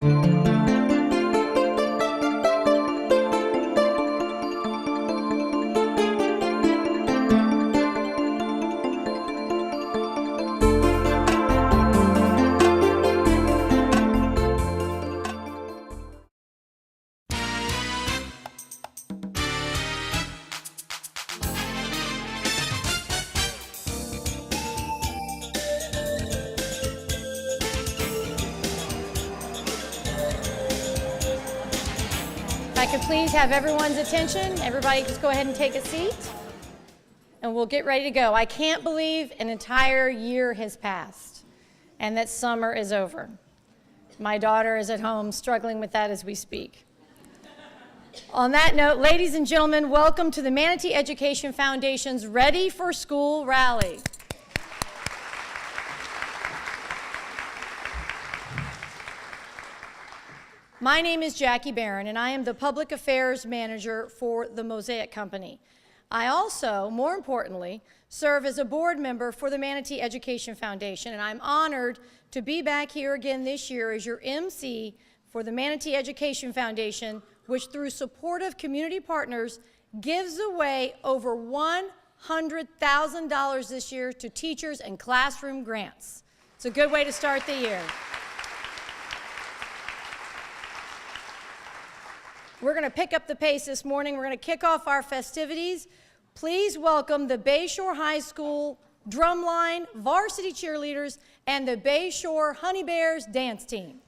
If I could please have everyone's attention. Everybody just go ahead and take a seat, and we'll get ready to go. I can't believe an entire year has passed and that summer is over. My daughter is at home struggling with that as we speak. On that note, ladies and gentlemen, welcome to the Manatee Education Foundation's Ready for School Rally. My name is Jackie Barron, and I am the Public Affairs Manager for the Mosaic Company. I also, more importantly, serve as a board member for the Manatee Education Foundation, and I'm honored to be back here again this year as your MC for the Manatee Education Foundation, which through supportive community partners gives away over $100,000 this year to teachers and classroom grants. It's a good way to start the year. We're going to pick up the pace this morning. We're going to kick off our festivities. Please welcome the Bayshore High School Drumline, varsity cheerleaders, and the Bayshore Honey Bears dance team.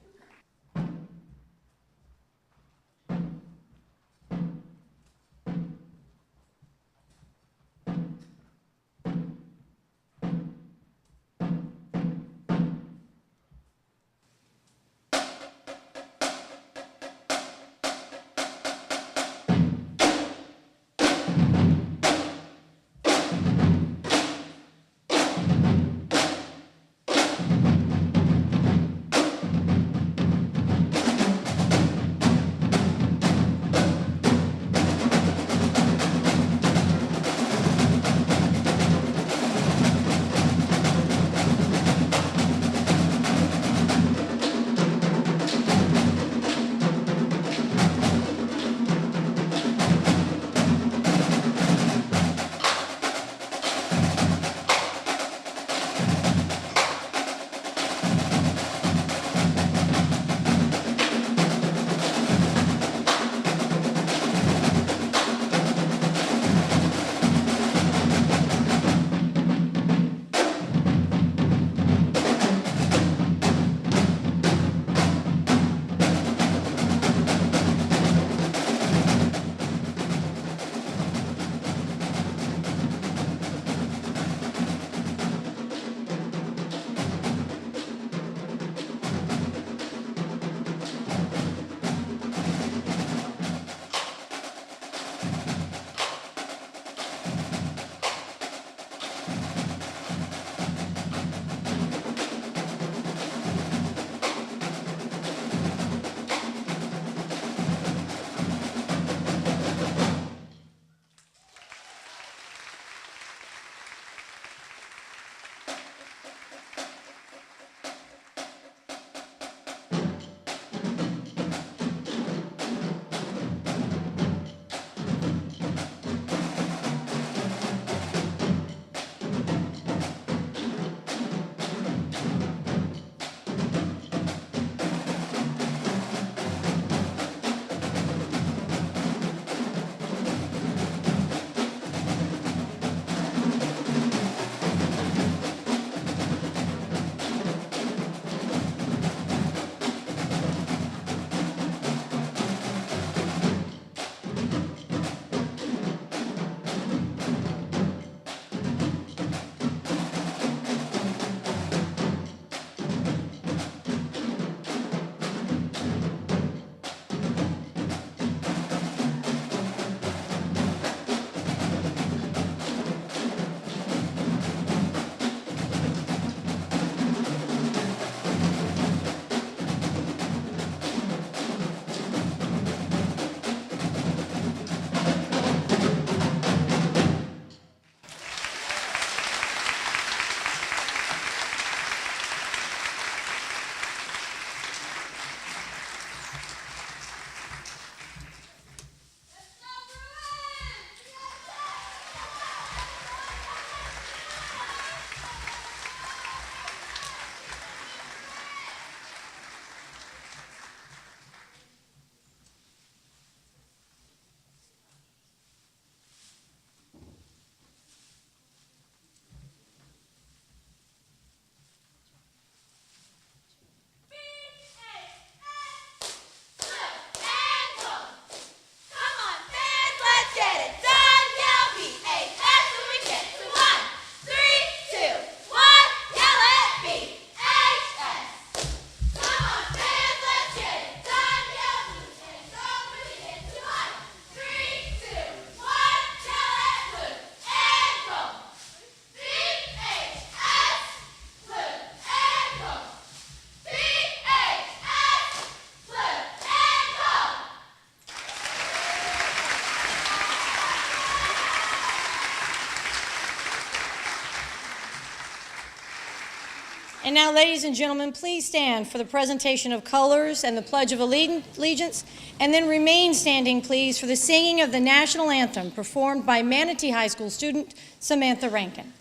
And now, ladies and gentlemen, please stand for the presentation of colors and the Pledge of Allegiance, and then remain standing, please, for the singing of the national anthem performed by Manatee High School student Samantha Rankin.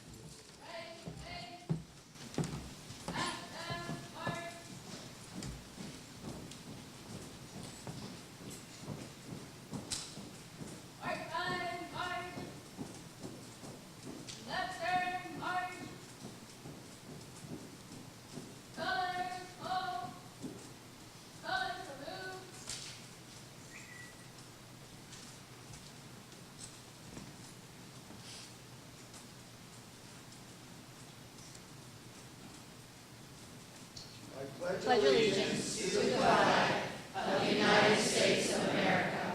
Pledge allegiance to the flag of the United States of America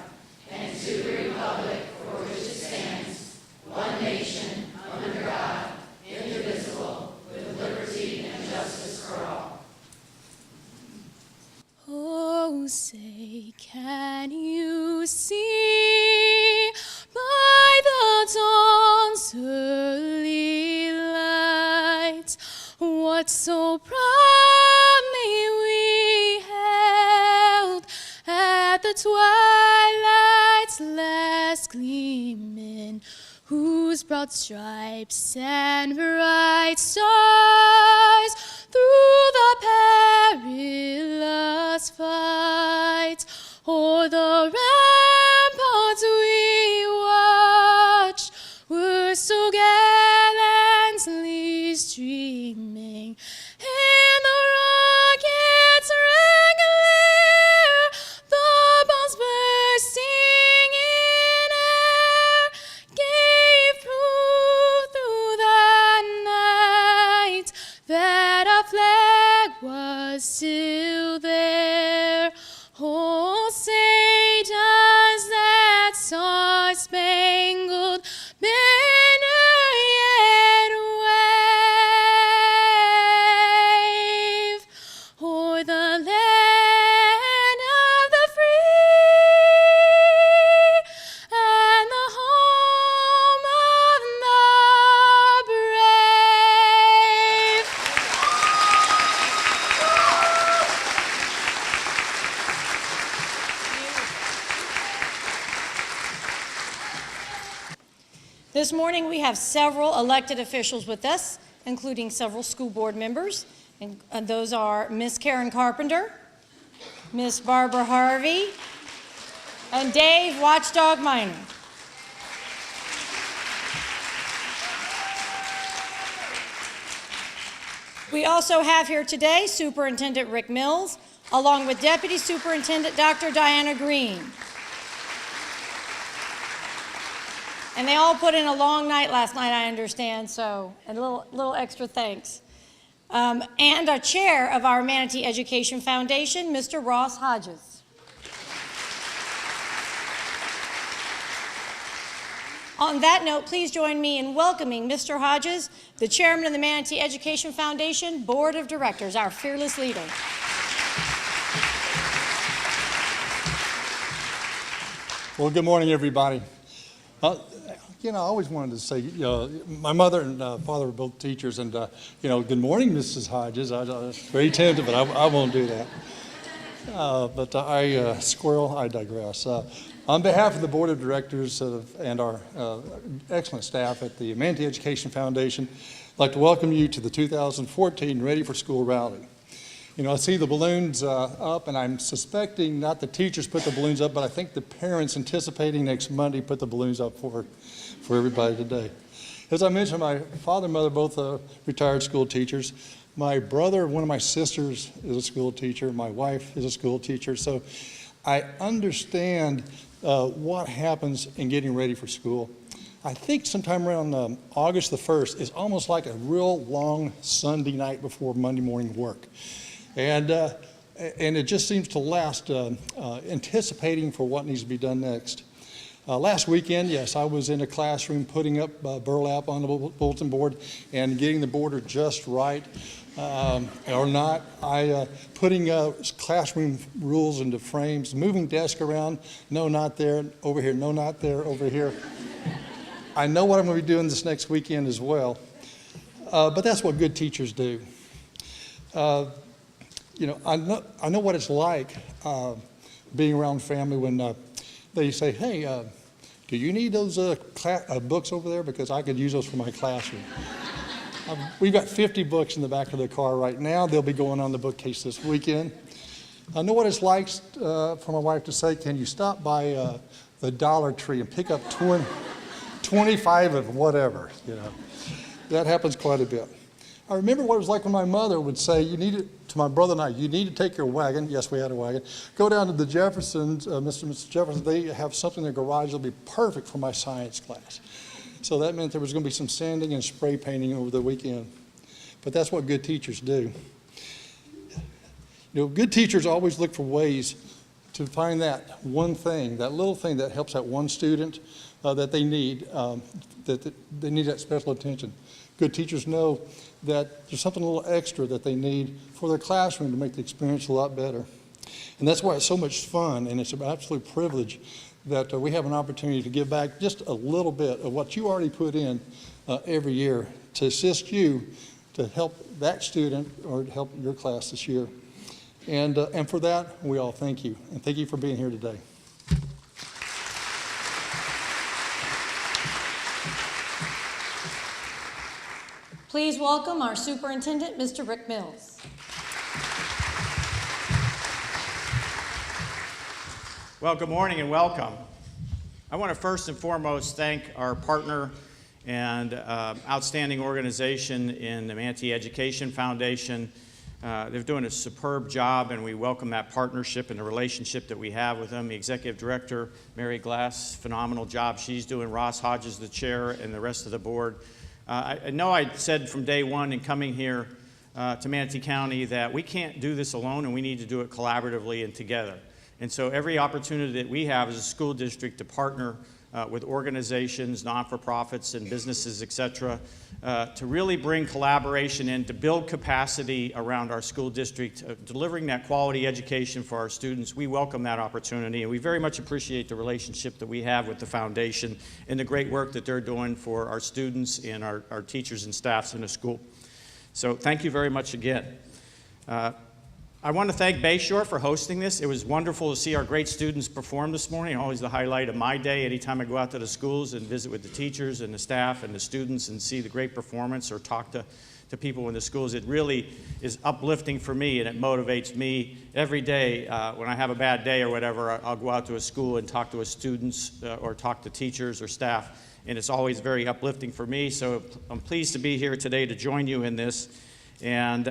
and to the republic for which it stands, one nation, under God, indivisible, with liberty and justice for all. Oh, say, can you see by the dawn's early light what so proudly we hailed at the twilight's last gleaming, whose broad stripes and bright stars through the perilous fight o'er the ramparts we watched were so gallantly streaming, and the rockets rang clear, the bombs bursting in air gave proof through the night that our flag was still there. Oh, say does that star-spangled banner yet wave o'er the land of the free and the home of the brave? This morning we have several elected officials with us, including several school board members, and those are Miss Karen Carpenter, Miss Barbara Harvey, and Dave Watchdog Minor. We also have here today Superintendent Rick Mills, along with Deputy Superintendent Dr. Diana Green. And they all put in a long night last night, I understand, so a little extra thanks. And our chair of our Manatee Education Foundation, Mr. Ross Hodges. On that note, please join me in welcoming Mr. Hodges, the chairman of the Manatee Education Foundation Board of Directors, our fearless leader. Well, good morning, everybody. I always wanted to say, my mother and father were both teachers, and, good morning, Mrs. Hodges. I was very tempted, but I won't do that. Squirrel, I digress. On behalf of the Board of Directors and our excellent staff at the Manatee Education Foundation, I'd like to welcome you to the 2014 Ready for School Rally. I see the balloons up, and I'm suspecting not the teachers put the balloons up, but I think the parents anticipating next Monday put the balloons up for everybody today. As I mentioned, my father and mother both retired school teachers. My brother, one of my sisters, is a school teacher. My wife is a school teacher. So I understand what happens in getting ready for school. I think sometime around August the 1st is almost like a real long Sunday night before Monday morning work. And it just seems to last anticipating for what needs to be done next. Last weekend, yes, I was in a classroom putting up burlap on the bulletin board and getting the border just right or not. Putting classroom rules into frames, moving desk around, no, not there, over here, no, not there, over here. I know what I'm going to be doing this next weekend as well, but that's what good teachers do. I know what it's like being around family when they say, hey, do you need those books over there? Because I could use those for my classroom. We've got 50 books in the back of the car right now. They'll be going on the bookcase this weekend. I know what it's like for my wife to say, can you stop by the Dollar Tree and pick up 25 of whatever, That happens quite a bit. I remember what it was like when my mother would say, to my brother and I, you need to take your wagon. Yes, we had a wagon. Go down to the Jeffersons, Mr. and Mrs. Jefferson. They have something in their garage that'll be perfect for my science class. So that meant there was going to be some sanding and spray painting over the weekend. But that's what good teachers do. Good teachers always look for ways to find that one thing, that little thing that helps that one student that they need, that they need that special attention. Good teachers know that there's something a little extra that they need for their classroom to make the experience a lot better. And that's why it's so much fun, and it's an absolute privilege that we have an opportunity to give back just a little bit of what you already put in every year to assist you to help that student or to help your class this year. And for that, we all thank you. And thank you for being here today. Please welcome our superintendent, Mr. Rick Mills. Well, good morning and welcome. I want to first and foremost thank our partner and outstanding organization in the Manatee Education Foundation. They're doing a superb job, and we welcome that partnership and the relationship that we have with them. The executive director, Mary Glass, phenomenal job she's doing. Ross Hodges, the chair, and the rest of the board. I know I said from day one in coming here to Manatee County that we can't do this alone, and we need to do it collaboratively and together. And so every opportunity that we have as a school district to partner with organizations, non-for-profits, and businesses, et cetera, to really bring collaboration in, to build capacity around our school district, delivering that quality education for our students, we welcome that opportunity, and we very much appreciate the relationship that we have with the foundation and the great work that they're doing for our students and our teachers and staffs in the school. So thank you very much again. I want to thank Bayshore for hosting this. It was wonderful to see our great students perform this morning. Always the highlight of my day anytime I go out to the schools and visit with the teachers and the staff and the students and see the great performance or talk to people in the schools. It really is uplifting for me, and it motivates me every day. When I have a bad day or whatever, I'll go out to a school and talk to students or talk to teachers or staff, and it's always very uplifting for me. So I'm pleased to be here today to join you in this. And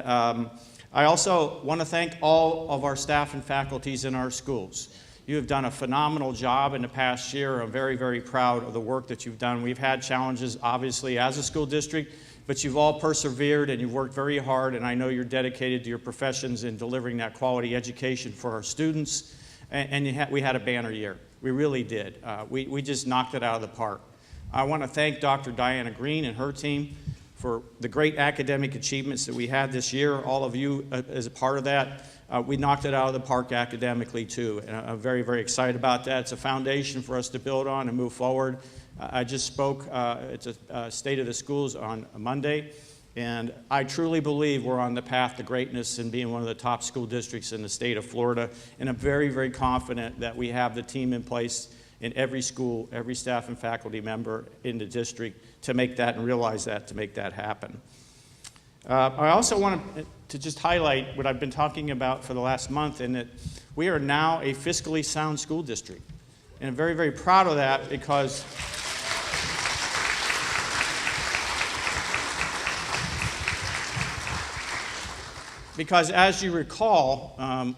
I also want to thank all of our staff and faculties in our schools. You have done a phenomenal job in the past year. I'm very, very proud of the work that you've done. We've had challenges, obviously, as a school district, but you've all persevered and you've worked very hard, and I know you're dedicated to your professions in delivering that quality education for our students. And we had a banner year. We really did. We just knocked it out of the park. I want to thank Dr. Diana Green and her team for the great academic achievements that we had this year. All of you as a part of that. We knocked it out of the park academically too, and I'm very, very excited about that. It's a foundation for us to build on and move forward. I just spoke at a State of the Schools on Monday, and I truly believe we're on the path to greatness and being one of the top school districts in the state of Florida, and I'm very, very confident that we have the team in place in every school, every staff and faculty member in the district to make that and realize that, to make that happen. I also want to just highlight what I've been talking about for the last month, in that we are now a fiscally sound school district. And I'm very, very proud of that because as you recall,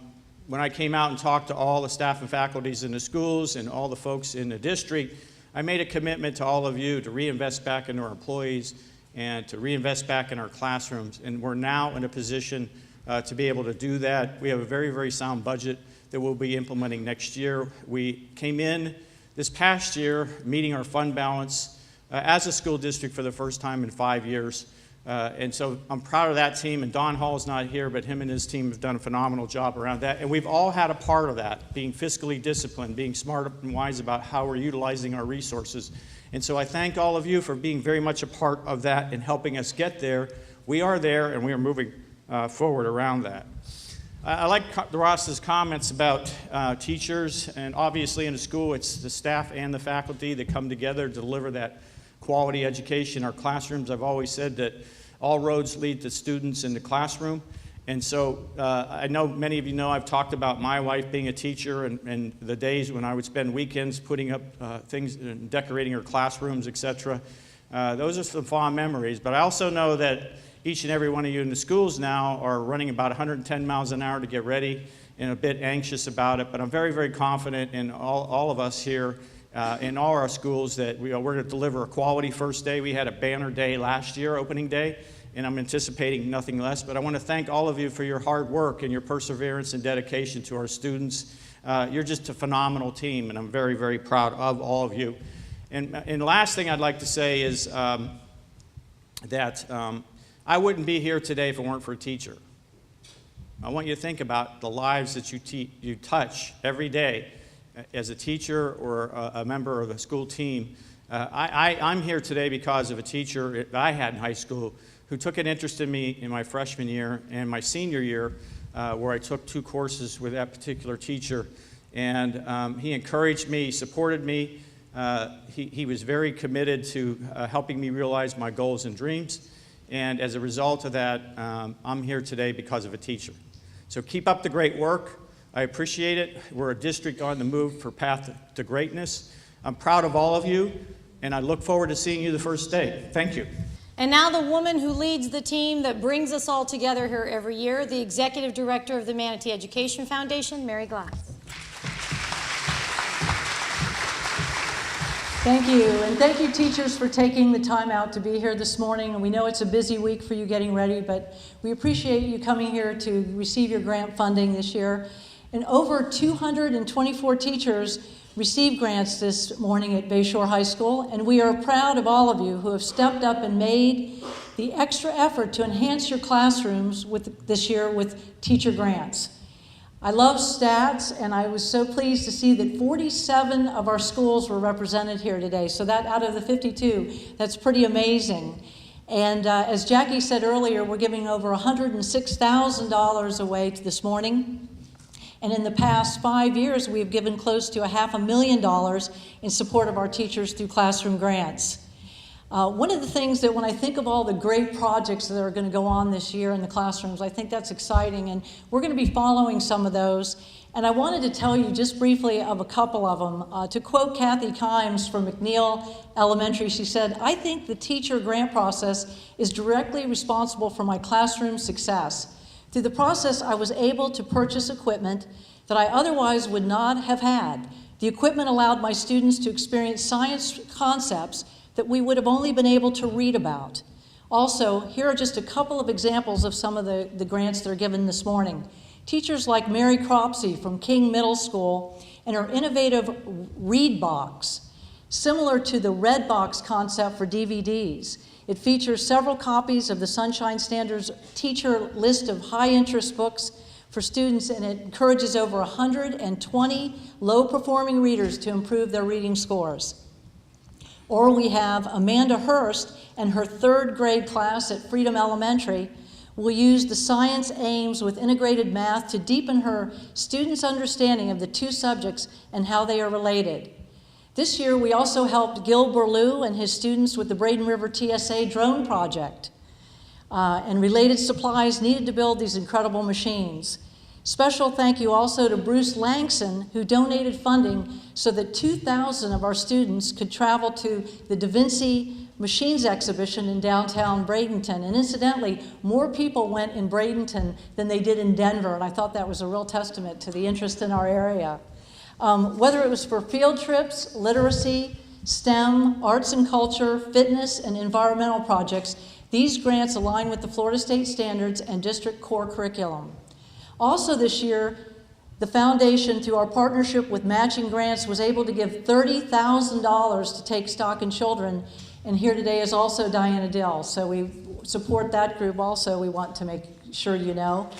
when I came out and talked to all the staff and faculties in the schools and all the folks in the district, I made a commitment to all of you to reinvest back into our employees and to reinvest back in our classrooms. And we're now in a position to be able to do that. We have a very, very sound budget that we'll be implementing next year. We came in this past year meeting our fund balance as a school district for the first time in 5 years. And so I'm proud of that team, and Don Hall's not here, but him and his team have done a phenomenal job around that. And we've all had a part of that, being fiscally disciplined, being smart and wise about how we're utilizing our resources. And so I thank all of you for being very much a part of that and helping us get there. We are there, and we are moving forward around that. I like Ross's comments about teachers, and obviously in a school it's the staff and the faculty that come together to deliver that quality education in our classrooms. I've always said that all roads lead to students in the classroom. And so I know many of you know I've talked about my wife being a teacher and the days when I would spend weekends putting up things and decorating her classrooms, etc. Those are some fond memories. But I also know that each and every one of you in the schools now are running about 110 miles an hour to get ready and a bit anxious about it. But I'm very, very confident in all of us here in all our schools that we're going to deliver a quality first day. We had a banner day last year, opening day, and I'm anticipating nothing less. But I want to thank all of you for your hard work and your perseverance and dedication to our students. You're just a phenomenal team, and I'm very, very proud of all of you. And the last thing I'd like to say is that I wouldn't be here today if it weren't for a teacher. I want you to think about the lives that you touch every day as a teacher or a member of a school team. I'm here today because of a teacher that I had in high school who took an interest in me in my freshman year and my senior year, where I took 2 courses with that particular teacher. And he encouraged me, supported me. He was very committed to helping me realize my goals and dreams. And as a result of that, I'm here today because of a teacher. So keep up the great work. I appreciate it. We're a district on the move for path to greatness. I'm proud of all of you, and I look forward to seeing you the first day. Thank you. And now the woman who leads the team that brings us all together here every year, the Executive Director of the Manatee Education Foundation, Mary Glass. Thank you, and thank you teachers for taking the time out to be here this morning. And we know it's a busy week for you getting ready, but we appreciate you coming here to receive your grant funding this year. And over 224 teachers received grants this morning at Bayshore High School, and we are proud of all of you who have stepped up and made the extra effort to enhance your classrooms this year with teacher grants. I love stats, and I was so pleased to see that 47 of our schools were represented here today. So that out of the 52, that's pretty amazing. And as Jackie said earlier, we're giving over $106,000 away this morning. And in the past 5 years, we've given close to $500,000 in support of our teachers through classroom grants. One of the things that when I think of all the great projects that are going to go on this year in the classrooms, I think that's exciting, and we're going to be following some of those. And I wanted to tell you just briefly of a couple of them. To quote Kathy Kimes from McNeil Elementary, she said, "I think the teacher grant process is directly responsible for my classroom success. Through the process, I was able to purchase equipment that I otherwise would not have had. The equipment allowed my students to experience science concepts that we would have only been able to read about." Also, here are just a couple of examples of some of the grants that are given this morning. Teachers like Mary Cropsey from King Middle School and her innovative Read Box, similar to the Red Box concept for DVDs. It features several copies of the Sunshine Standards teacher list of high-interest books for students, and it encourages over 120 low-performing readers to improve their reading scores. Or we have Amanda Hurst and her 3rd grade class at Freedom Elementary will use the science aims with integrated math to deepen her students' understanding of the 2 subjects and how they are related. This year, we also helped Gil Berlew and his students with the Braden River TSA drone project and related supplies needed to build these incredible machines. Special thank you also to Bruce Langson, who donated funding so that 2,000 of our students could travel to the Da Vinci Machines exhibition in downtown Bradenton. And incidentally, more people went in Bradenton than they did in Denver, and I thought that was a real testament to the interest in our area. Whether it was for field trips, literacy, STEM, arts and culture, fitness, and environmental projects, these grants align with the Florida State Standards and District Core Curriculum. Also this year, the foundation, through our partnership with matching grants, was able to give $30,000 to Take Stock in Children, and here today is also Diana Dill. So we support that group also, we want to make sure you know.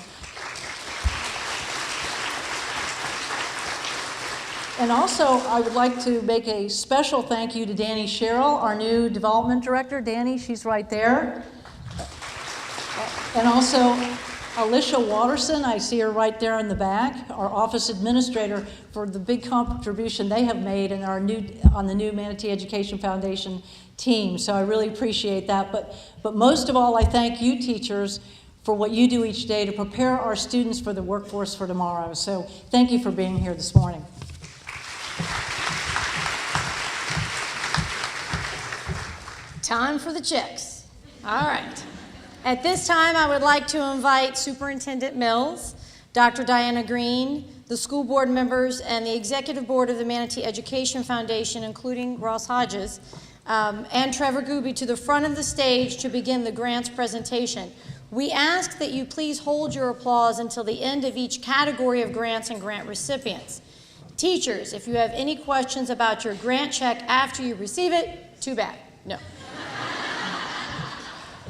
And also, I would like to make a special thank you to Danny Sherrill, our new development director. Danny, she's right there. And also Alicia Watterson, I see her right there in the back, our office administrator, for the big contribution they have made in on the new Manatee Education Foundation team. So I really appreciate that. But most of all, I thank you teachers for what you do each day to prepare our students for the workforce for tomorrow. So thank you for being here this morning. Time for the checks. All right. At this time, I would like to invite Superintendent Mills, Dr. Diana Green, the school board members, and the executive board of the Manatee Education Foundation, including Ross Hodges, and Trevor Gooby, to the front of the stage to begin the grants presentation. We ask that you please hold your applause until the end of each category of grants and grant recipients. Teachers, if you have any questions about your grant check after you receive it, too bad. No.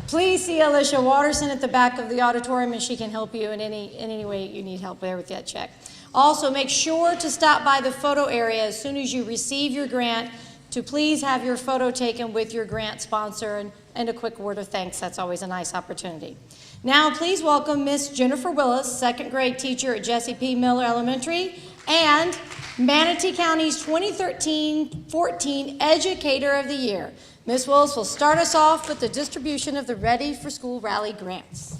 Please see Alicia Watterson at the back of the auditorium, and she can help you in any way you need help there with that check. Also, make sure to stop by the photo area as soon as you receive your grant to please have your photo taken with your grant sponsor, and a quick word of thanks. That's always a nice opportunity. Now, please welcome Miss Jennifer Willis, second grade teacher at Jesse P. Miller Elementary, and Manatee County's 2013-14 Educator of the Year. Ms. Willis will start us off with the distribution of the Ready for School Rally grants.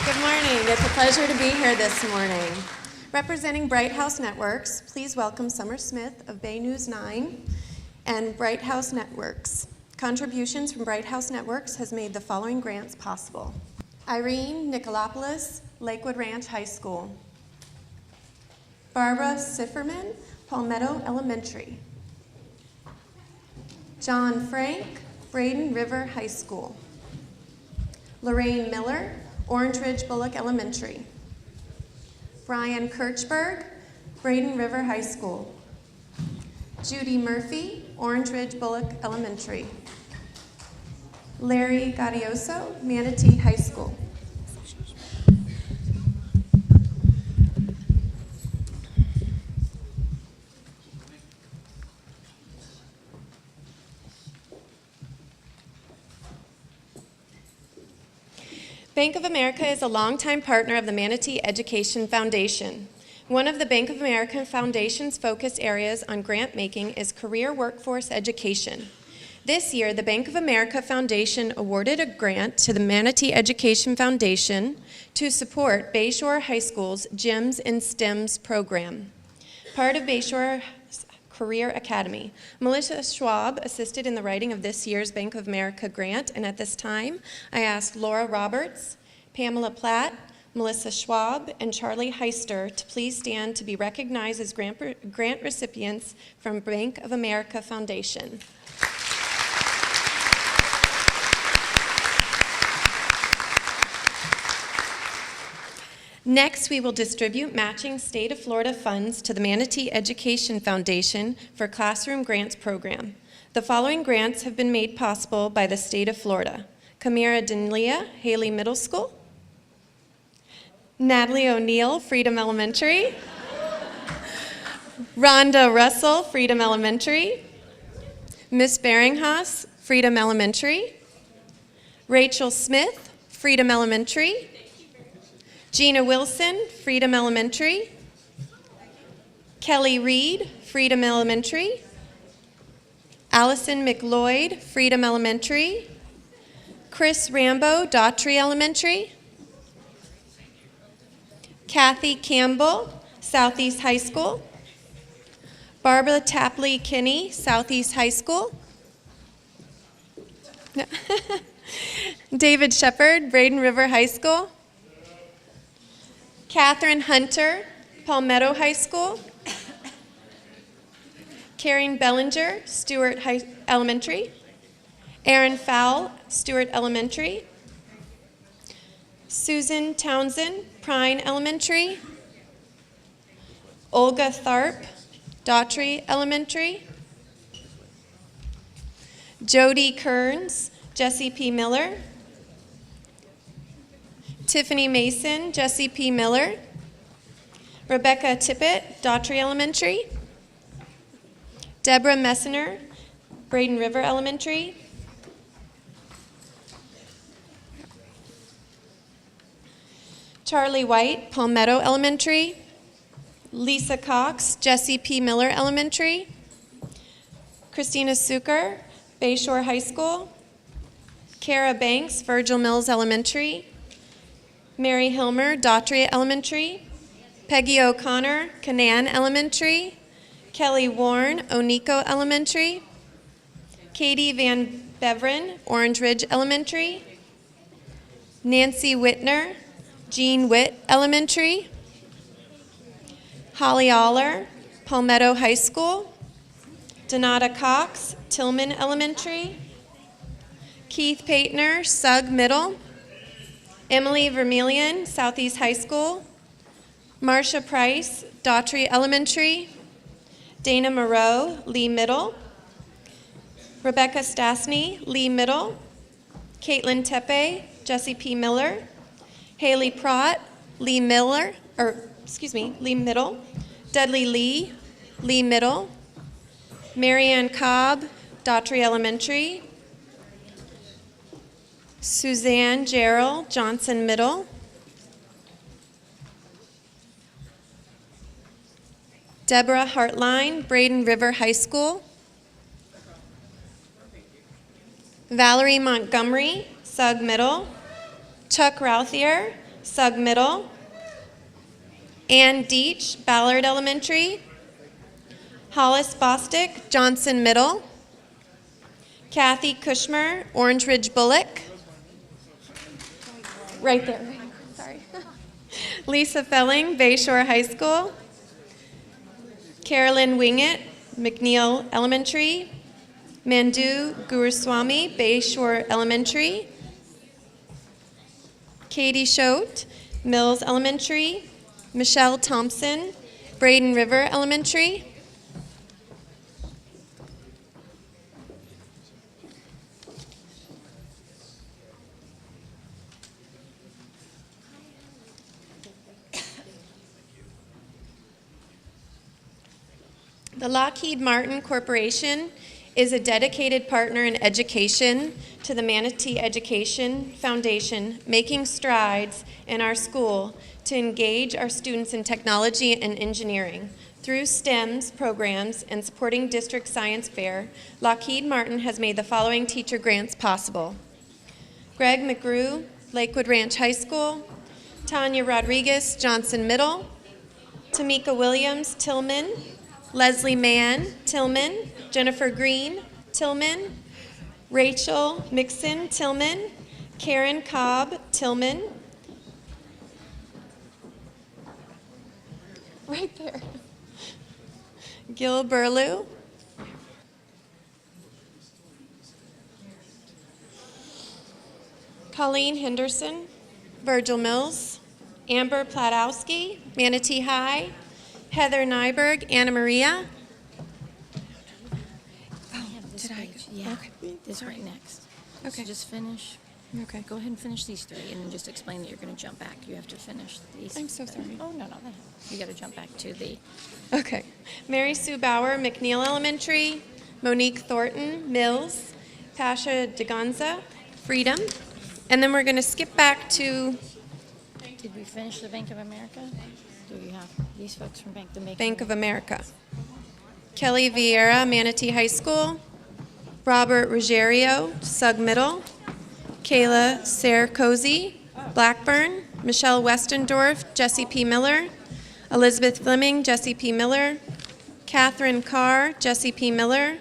Good morning. It's a pleasure to be here this morning. Representing Bright House Networks, please welcome Summer Smith of Bay News 9 and Bright House Networks. Contributions from Bright House Networks has made the following grants possible. Irene Nicolopoulos, Lakewood Ranch High School. Barbara Sifferman, Palmetto Elementary. John Frank, Braden River High School. Lorraine Miller, Orange Ridge Bullock Elementary. Brian Kirchberg, Braden River High School. Judy Murphy, Orange Ridge Bullock Elementary. Larry Gaudioso, Manatee High School. Bank of America is a longtime partner of the Manatee Education Foundation. One of the Bank of America Foundation's focus areas on grant making is career workforce education. This year, the Bank of America Foundation awarded a grant to the Manatee Education Foundation to support Bayshore High School's GEMS in STEMS program, part of Bayshore Career Academy. Melissa Schwab assisted in the writing of this year's Bank of America grant, and at this time, I ask Laura Roberts, Pamela Platt, Melissa Schwab, and Charlie Heister to please stand to be recognized as grant recipients from Bank of America Foundation. Next, we will distribute matching State of Florida funds to the Manatee Education Foundation for Classroom Grants Program. The following grants have been made possible by the State of Florida. Kamira Denlia, Haley Middle School. Natalie O'Neill, Freedom Elementary. Rhonda Russell, Freedom Elementary. Miss Beringhaus, Freedom Elementary. Rachel Smith, Freedom Elementary. Gina Wilson, Freedom Elementary. Kelly Reed, Freedom Elementary. Allison McLeod, Freedom Elementary. Chris Rambo, Daughtry Elementary. Kathy Campbell, Southeast High School. Barbara Tapley Kinney, Southeast High School. No. David Shepard, Braden River High School. Catherine Hunter, Palmetto High School. Karen Bellinger, Stewart Elementary. Aaron Fowle, Stewart Elementary. Susan Townsend, Prine Elementary. Olga Tharp, Daughtry Elementary. Jody Kearns, Jesse P. Miller. Tiffany Mason, Jesse P. Miller. Rebecca Tippett, Daughtry Elementary. Deborah Messner, Braden River Elementary. Charlie White, Palmetto Elementary. Lisa Cox, Jesse P. Miller Elementary. Christina Suker, Bayshore High School. Kara Banks, Virgil Mills Elementary. Mary Hilmer, Daughtry Elementary. Peggy O'Connor, Canaan Elementary. Kelly Warren, Onico Elementary. Katie Van Beveren, Orange Ridge Elementary. Nancy Whitner, Jean Witt Elementary. Holly Aller, Palmetto High School. Donata Cox, Tillman Elementary. Keith Paitner, Sugg Middle. Emily Vermillion, Southeast High School. Marcia Price, Daughtry Elementary. Dana Moreau, Lee Middle. Rebecca Stasny, Lee Middle. Caitlin Tepe, Jesse P. Miller. Haley Prott, Lee Middle. Dudley Lee, Lee Middle. Marianne Cobb, Daughtry Elementary. Suzanne Gerald, Johnson Middle. Deborah Hartline, Braden River High School. Valerie Montgomery, Sugg Middle. Chuck Routhier, Sugg Middle. Ann Deach, Ballard Elementary. Hollis Bostick, Johnson Middle. Kathy Kushmer, Orange Ridge Bullock. Right there. Sorry. Lisa Felling, Bayshore High School. Carolyn Wingett, McNeil Elementary. Mandu Guruswamy, Bayshore Elementary. Katie Schote, Mills Elementary. Michelle Thompson, Braden River Elementary. The Lockheed Martin Corporation is a dedicated partner in education to the Manatee Education Foundation, making strides in our school to engage our students in technology and engineering. Through STEMS programs and supporting district science fair, Lockheed Martin has made the following teacher grants possible. Greg McGrew, Lakewood Ranch High School. Tanya Rodriguez, Johnson Middle. Tamika Williams, Tillman. Leslie Mann, Tillman. Jennifer Green, Tillman. Rachel Mixon, Tillman. Karen Cobb, Tillman. Right there. Gil Burlew. Colleen Henderson, Virgil Mills. Amber Platowski, Manatee High. Heather Nyberg, Anna Maria. Did I? Yeah, Okay. this right next. Okay. So just finish. Okay. Go ahead and finish these three, and then just explain that you're going to jump back. You have to finish these. I'm so sorry. Oh, no. You got to jump back to the. Okay. Mary Sue Bauer, McNeil Elementary. Monique Thornton, Mills. Pasha DeGonza, Freedom. And then we're going to skip back to Did we finish the Bank of America? Do you have these folks from Bank Bank of America. Kelly Vieira, Manatee High School. Robert Ruggiero, Sugg Middle. Kayla Sarkozy, Blackburn. Michelle Westendorf, Jesse P. Miller. Elizabeth Fleming, Jesse P. Miller. Catherine Carr, Jesse P. Miller.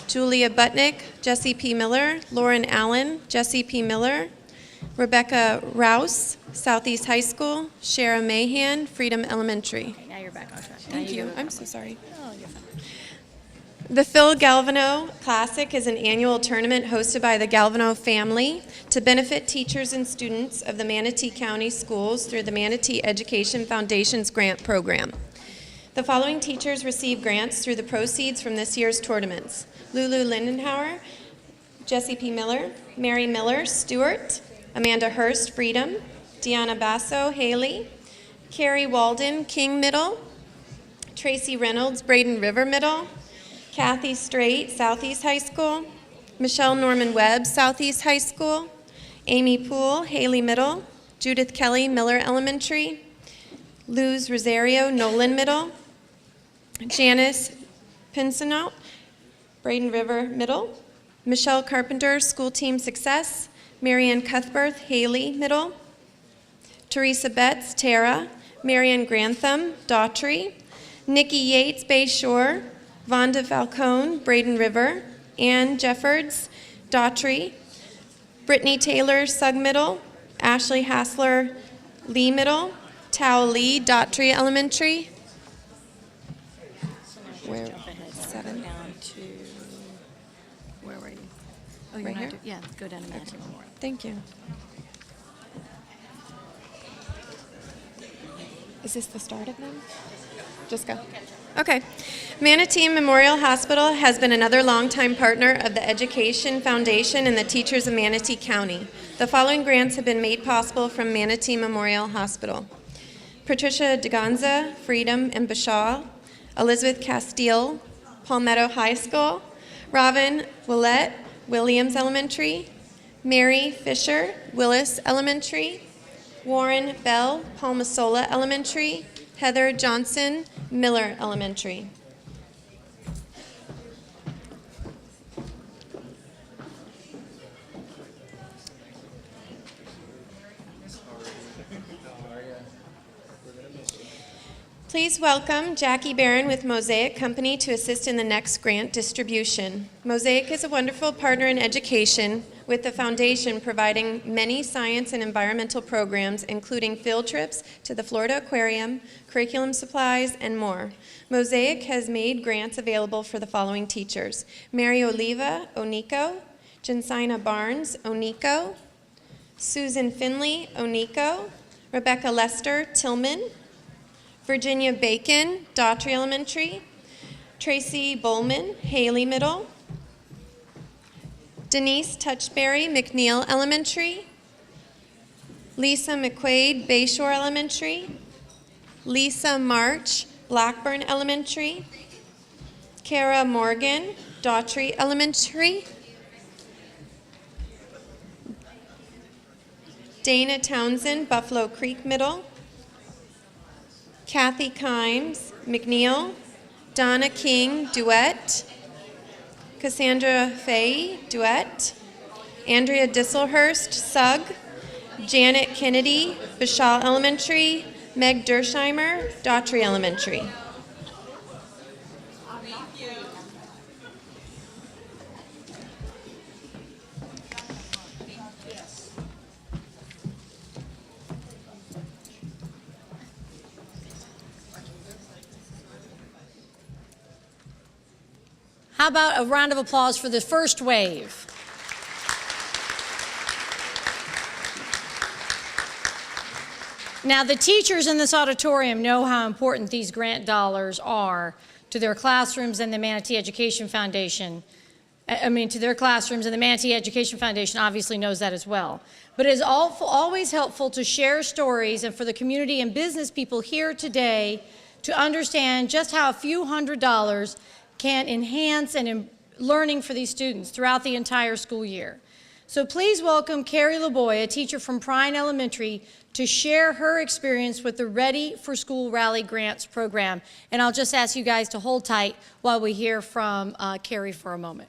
Julia Butnick, Jesse P. Miller. Lauren Allen, Jesse P. Miller. Rebecca Rouse, Southeast High School. Shara Mahan, Freedom Elementary. Okay, now you're back on track. Thank you. I'm so sorry. Oh, you're fine. The Phil Galvano Classic is an annual tournament hosted by the Galvano family to benefit teachers and students of the Manatee County Schools through the Manatee Education Foundation's grant program. The following teachers receive grants through the proceeds from this year's tournaments: Lulu Lindenhauer, Jesse P. Miller, Mary Miller, Stewart, Amanda Hurst, Freedom, Deanna Basso, Haley, Carrie Walden, King Middle, Tracy Reynolds, Braden River Middle, Kathy Strait, Southeast High School, Michelle Norman Webb, Southeast High School, Amy Poole, Haley Middle, Judith Kelly, Miller Elementary. Luz Rosario, Nolan Middle. Janice Pincinot, Braden River Middle. Michelle Carpenter, School Team Success. Marianne Cuthberth, Haley Middle. Teresa Betts, Tara. Marianne Grantham, Daughtry. Nikki Yates, Bay Shore. Vonda Falcone, Braden River. Ann Jeffords, Daughtry. Brittany Taylor, Sug Middle. Ashley Hassler, Lee Middle. Tao Lee, Daughtry Elementary. Where? 7. Down to, where were you? Oh, you're Right not here? yeah, go down to Manatee Memorial. Thank you. Is this the start of them? Just go. Okay. Manatee Memorial Hospital has been another longtime partner of the Education Foundation and the teachers of Manatee County. The following grants have been made possible from Manatee Memorial Hospital. Patricia DeGanza, Freedom and Bashaw. Elizabeth Castile, Palmetto High School. Robin Willette, Williams Elementary. Mary Fisher, Willis Elementary. Warren Bell, Palmasola Elementary. Heather Johnson, Miller Elementary. Please welcome Jackie Barron with Mosaic Company to assist in the next grant distribution. Mosaic is a wonderful partner in education, with the foundation providing many science and environmental programs, including field trips to the Florida Aquarium, curriculum supplies, and more. Mosaic has made grants available for the following teachers: Mary Oliva, Onico; Jensina Barnes, Onico; Susan Finley, Onico; Rebecca Lester, Tillman; Virginia Bacon, Daughtry Elementary; Tracy Bowman, Haley Middle; Denise Touchberry, McNeil Elementary; Lisa McQuaid, Bayshore Elementary; Lisa March, Blackburn Elementary; Kara Morgan, Daughtry Elementary; Dana Townsend, Buffalo Creek Middle; Kathy Kimes, McNeil; Donna King, Duet; Cassandra Fay, Duet; Andrea Disselhurst, Sug; Janet Kennedy, Bashaw Elementary; Meg Dersheimer, Daughtry Elementary. How about a round of applause for the first wave? Now, the teachers in this auditorium know how important these grant dollars are to their classrooms and the Manatee Education Foundation. To their classrooms, and the Manatee Education Foundation obviously knows that as well. But it is always helpful to share stories and for the community and business people here today to understand just how a few $100s can enhance learning for these students throughout the entire school year. So please welcome Carrie LeBoy, a teacher from Prine Elementary, to share her experience with the Ready for School Rally Grants program. And I'll just ask you guys to hold tight while we hear from Carrie for a moment.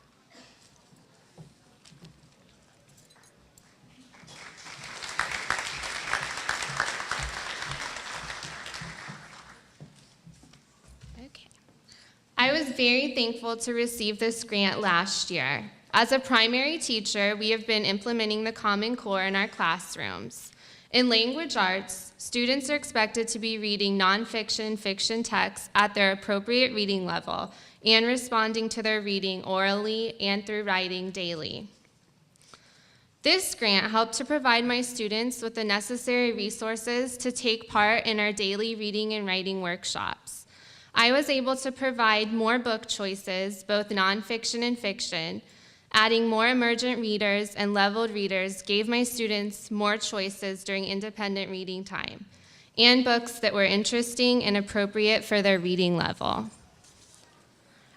I was very thankful to receive this grant last year. As a primary teacher, we have been implementing the Common Core in our classrooms. In language arts, students are expected to be reading nonfiction and fiction texts at their appropriate reading level and responding to their reading orally and through writing daily. This grant helped to provide my students with the necessary resources to take part in our daily reading and writing workshops. I was able to provide more book choices, both nonfiction and fiction. Adding more emergent readers and leveled readers gave my students more choices during independent reading time, and books that were interesting and appropriate for their reading level.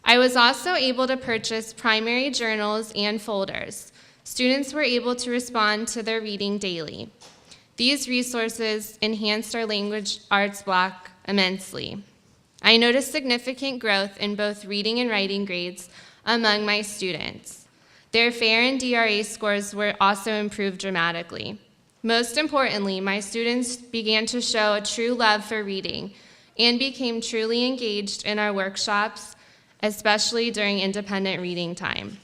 I was also able to purchase primary journals and folders. Students were able to respond to their reading daily. These resources enhanced our language arts block immensely. I noticed significant growth in both reading and writing grades among my students. Their FAIR and DRA scores were also improved dramatically. Most importantly, my students began to show a true love for reading and became truly engaged in our workshops, especially during independent reading time.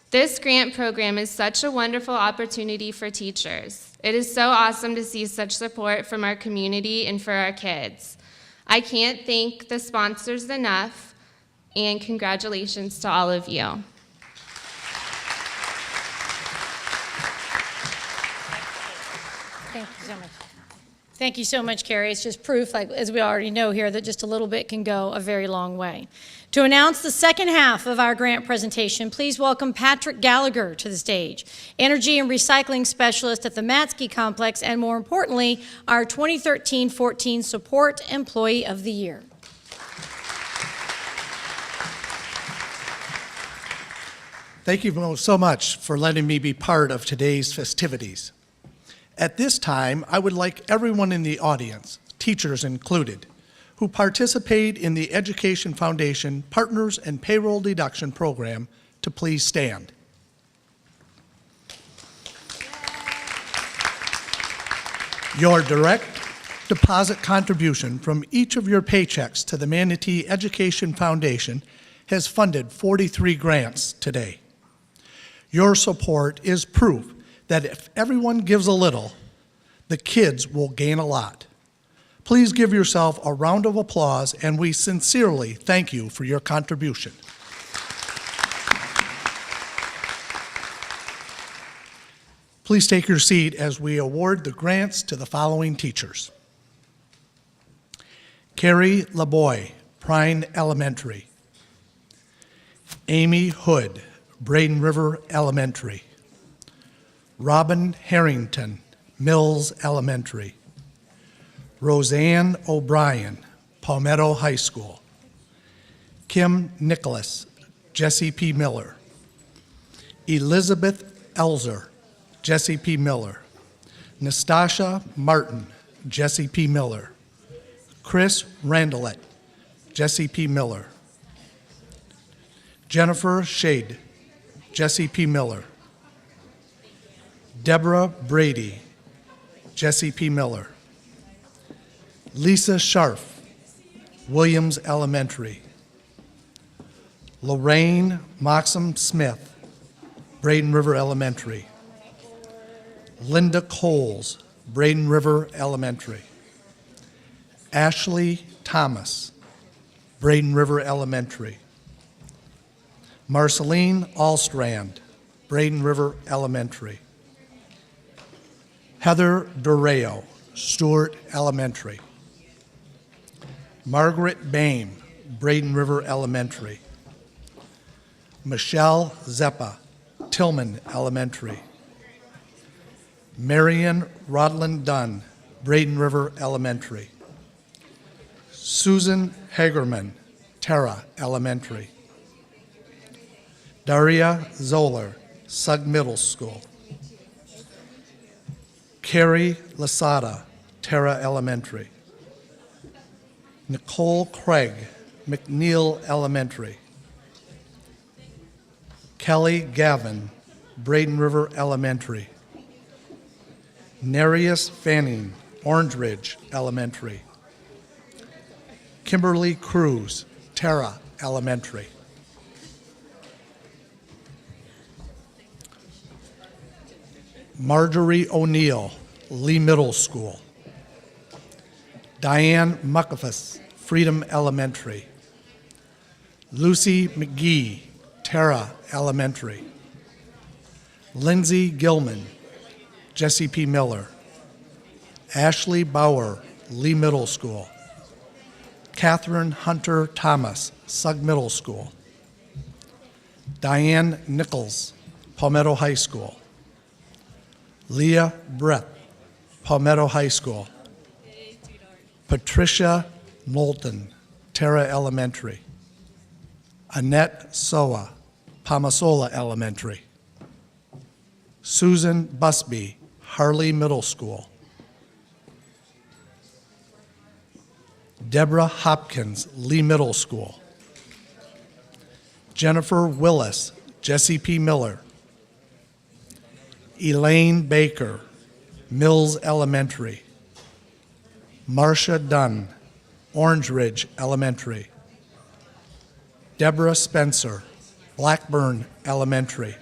This grant program is such a wonderful opportunity for teachers. It is so awesome to see such support from our community and for our kids. I can't thank the sponsors enough, and congratulations to all of you. Thank you so much. Thank you so much, Carrie. It's just proof, like, as we already know here, that just a little bit can go a very long way. To announce the second half of our grant presentation, please welcome Patrick Gallagher to the stage, Energy and Recycling Specialist at the Manatee Complex, and more importantly, our 2013-14 Support Employee of the Year. Thank you so much for letting me be part of today's festivities. At this time, I would like everyone in the audience, teachers included, who participate in the Education Foundation Partners and Payroll Deduction Program to please stand. Your direct deposit contribution from each of your paychecks to the Manatee Education Foundation has funded 43 grants today. Your support is proof that if everyone gives a little, the kids will gain a lot. Please give yourself a round of applause, and we sincerely thank you for your contribution. Please take your seat as we award the grants to the following teachers. Carrie LeBoy, Prine Elementary. Amy Hood, Braden River Elementary. Robin Harrington, Mills Elementary. Roseanne O'Brien, Palmetto High School. Kim Nicholas, Jesse P. Miller. Elizabeth Elzer, Jesse P. Miller. Nastasha Martin, Jesse P. Miller. Chris Randelet, Jesse P. Miller. Jennifer Shade, Jesse P. Miller. Deborah Brady, Jesse P. Miller. Lisa Scharf, Williams Elementary. Lorraine Moxham Smith, Braden River Elementary. Linda Coles, Braden River Elementary. Ashley Thomas, Braden River Elementary. Marceline Allstrand, Braden River Elementary. Heather Doreo, Stewart Elementary. Margaret Bain, Braden River Elementary. Michelle Zeppa, Tillman Elementary. Marion Rodland Dunn, Braden River Elementary. Susan Hagerman, Terra Elementary. Daria Zoller, Sugg Middle School. Carrie Lasada, Terra Elementary. Nicole Craig, McNeil Elementary. Kelly Gavin, Braden River Elementary. Nereus Fanning, Orange Ridge Elementary. Kimberly Cruz, Terra Elementary. Marjorie O'Neill, Lee Middle School. Diane Muckafus, Freedom Elementary. Lucy McGee, Terra Elementary. Lindsay Gilman, Jesse P. Miller. Ashley Bauer, Lee Middle School. Catherine Hunter Thomas, Sugg Middle School. Diane Nichols, Palmetto High School. Leah Brett, Palmetto High School. Patricia Knowlton, Terra Elementary. Annette Soa, Pamasola Elementary. Susan Busby, Harley Middle School. Deborah Hopkins, Lee Middle School. Jennifer Willis, Jesse P. Miller. Elaine Baker, Mills Elementary. Marcia Dunn, Orange Ridge Elementary. Deborah Spencer, Blackburn Elementary.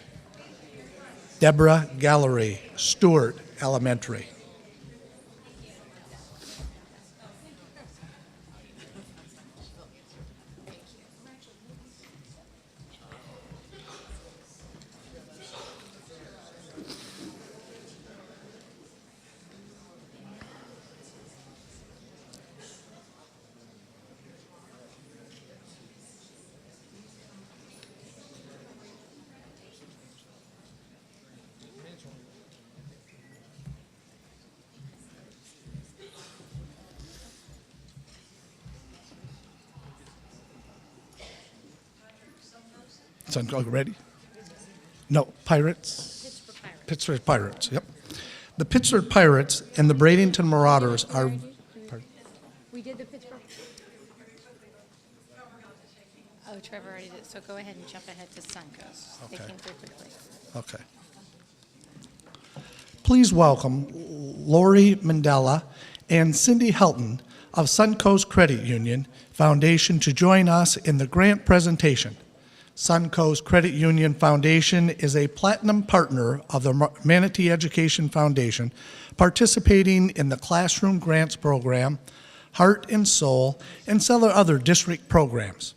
Deborah Gallery, Stewart Elementary. Ready? No, Pirates? Pittsburgh Pirates, yep. The Pittsburgh Pirates and the Bradenton Marauders are... We did the Pittsburgh. Oh, Trevor already did. So go ahead and jump ahead to Suncoast. They Okay. came through quickly. Okay. Please welcome Lori Mandela and Cindy Helton of Suncoast Credit Union Foundation to join us in the grant presentation. Suncoast Credit Union Foundation is a platinum partner of the Manatee Education Foundation, participating in the Classroom Grants Program, Heart and Soul, and several other district programs.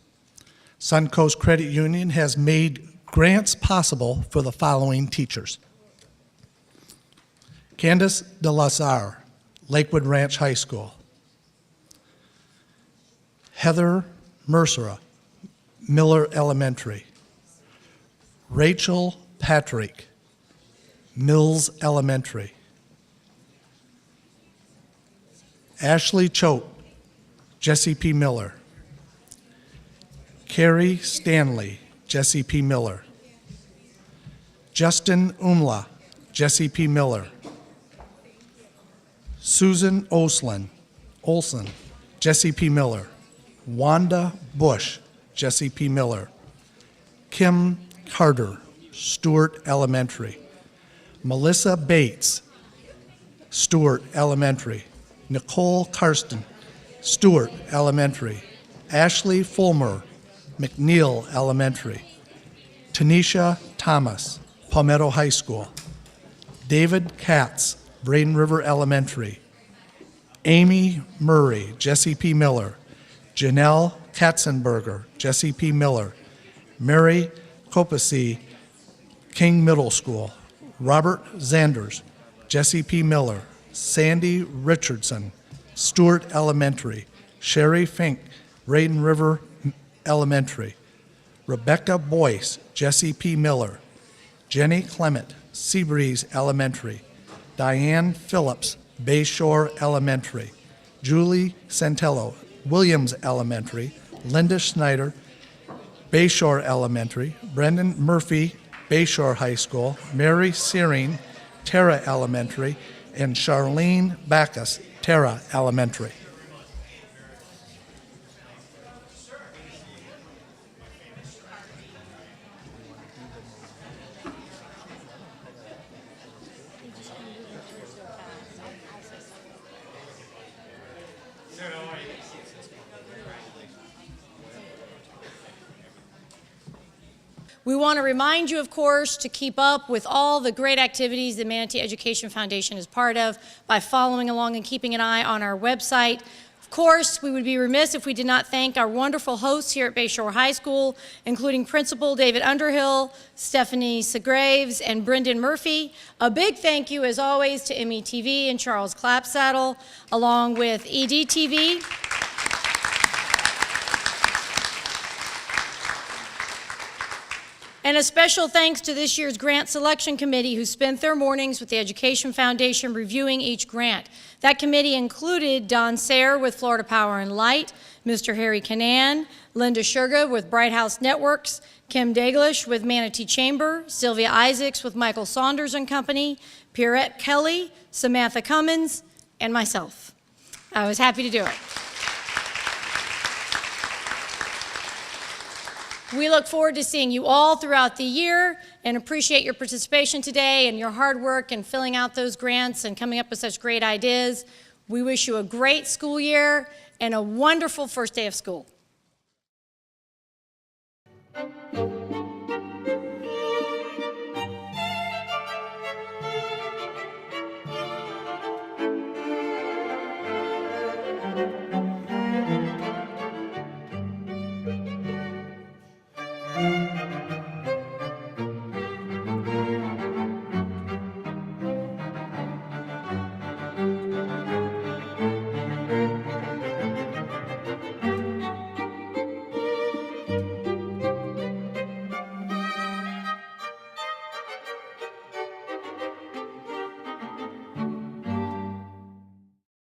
Suncoast Credit Union has made grants possible for the following teachers: Candace De La Sarre, Lakewood Ranch High School. Heather Mercer, Miller Elementary. Rachel Patrick, Mills Elementary. Ashley Choate, Jesse P. Miller. Carrie Stanley, Jesse P. Miller. Justin Umla, Jesse P. Miller. Susan Olson, Jesse P. Miller. Wanda Bush, Jesse P. Miller. Kim Carter, Stewart Elementary. Melissa Bates, Stewart Elementary. Nicole Karsten, Stewart Elementary. Ashley Fulmer, McNeil Elementary. Tanisha Thomas, Palmetto High School. David Katz, Braden River Elementary. Amy Murray, Jesse P. Miller. Janelle Katzenberger, Jesse P. Miller. Mary Kopasi, King Middle School. Robert Zanders, Jesse P. Miller. Sandy Richardson, Stewart Elementary. Sherry Fink, Braden River Elementary. Rebecca Boyce, Jesse P. Miller. Jenny Clement, Seabreeze Elementary. Diane Phillips, Bayshore Elementary. Julie Santello, Williams Elementary. Linda Schneider, Bayshore Elementary. Brendan Murphy, Bayshore High School. Mary Searing, Terra Elementary. And Charlene Backus, Terra Elementary. We want to remind you, of course, to keep up with all the great activities the Manatee Education Foundation is part of by following along and keeping an eye on our website. Of course, we would be remiss if we did not thank our wonderful hosts here at Bayshore High School, including Principal David Underhill, Stephanie Segraves, and Brendan Murphy. A big thank you, as always, to METV and Charles Clapsaddle, along with EDTV. And a special thanks to this year's Grant Selection Committee who spent their mornings with the Education Foundation reviewing each grant. That committee included Don Sayre with Florida Power and Light, Mr. Harry Canan, Linda Sherga with Bright House Networks, Kim Daglish with Manatee Chamber, Sylvia Isaacs with Michael Saunders and Company, Pierrette Kelly, Samantha Cummins, and myself. I was happy to do it. We look forward to seeing you all throughout the year and appreciate your participation today and your hard work in filling out those grants and coming up with such great ideas. We wish you a great school year and a wonderful first day of school.